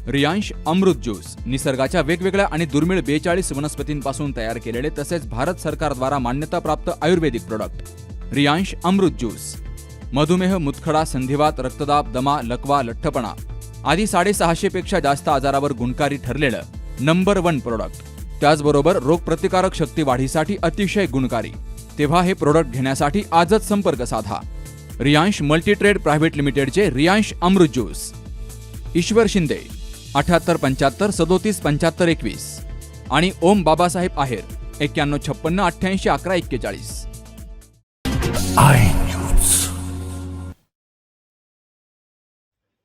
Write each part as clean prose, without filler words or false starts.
रियांश अमृत juice निसर्गाच्या वेगवेगळ्या आणि दुर्मिळ 42 वनस्पतींपासून तयार केलेले तसेच भारत सरकारद्वारा मान्यताप्राप्त आयुर्वेदिक प्रोडक्ट रियांश अमृत ज्यूस मधुमेह, मुतखडा, संधिवात, रक्तदाब, दमा, लकवा, लठ्ठपणा आदी 650 पेक्षा जास्त आजारावर गुणकारी ठरलेलं नंबर 1 प्रोडक्ट. त्याचबरोबर रोगप्रतिकारक शक्ती वाढीसाठी अतिशय गुणकारी. तेव्हा हे प्रोडक्ट घेण्यासाठी आजच संपर्क साधा. रियांश मल्टीट्रेड प्रायव्हेट लिमिटेडचे रियांश अमृत ज्यूस. ईश्वर शिंदे 7875 37 75 21 आणि ओम बाबासाहेब आहेर 91 56 88 11 41.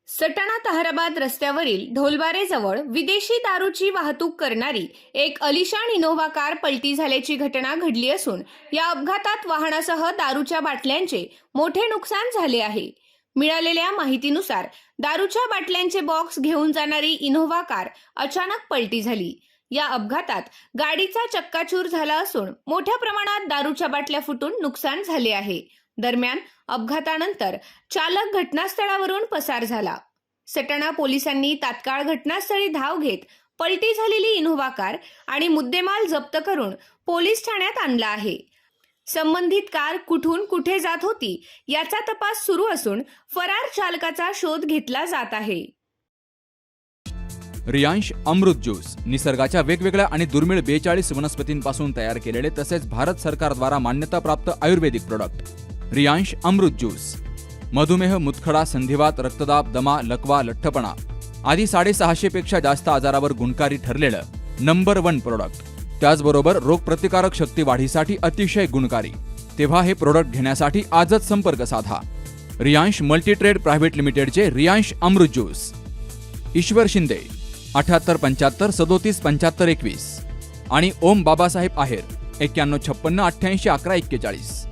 सटाणा ताहराबाद रस्त्यावरील ढोलबारेजवळ विदेशी दारूची वाहतूक करणारी एक अलिशान इनोव्हा कार पलटी झाल्याची घटना घडली असून या अपघातात वाहनासह दारूच्या बाटल्यांचे मोठे नुकसान झाले आहे. मिळालेल्या माहितीनुसार दारूच्या बाटल्यांचे बॉक्स घेऊन जाणारी इनोव्हा कार अचानक पलटी झाली. या अपघातात गाडीचा चक्काचूर झाला असून मोठ्या प्रमाणात दारूच्या बाटल्या फुटून नुकसान झाले आहे. दरम्यान अपघातानंतर चालक घटनास्थळावरून पसार झाला. सटाणा पोलिसांनी तात्काळ घटनास्थळी धाव घेत पलटी झालेली इनोव्हा कार आणि मुद्देमाल जप्त करून पोलीस ठाण्यात आणला आहे. संबंधित कार कुठून कुठे जात होती याचा तपास सुरू असून फरार चालकाचा शोध घेतला जात आहे. रियांश अमृत ज्यूस निसर्गाच्या वेगवेगळ्या आणि दुर्मिळ 42 वनस्पतींपासून तयार केलेले तसेच भारत सरकारद्वारा मान्यताप्राप्त आयुर्वेदिक प्रोडक्ट रियांश अमृत ज्यूस मधुमेह, मुतखडा, संधिवात, रक्तदाब, दमा, लकवा, लठ्ठपणा आदी 650 पेक्षा जास्त आजारावर गुणकारी ठरलेलं नंबर 1 प्रोडक्ट. त्याचबरोबर रोगप्रतिकारक शक्ती वाढीसाठी अतिशय गुणकारी. तेव्हा हे प्रोडक्ट घेण्यासाठी आजच संपर्क साधा. रियांश मल्टीट्रेड प्रायव्हेट लिमिटेडचे रियांश अमृत ज्यूस. ईश्वर शिंदे 7875 37 75 21 आणि ओम बाबासाहेब आहेर 91 56 88 11 41.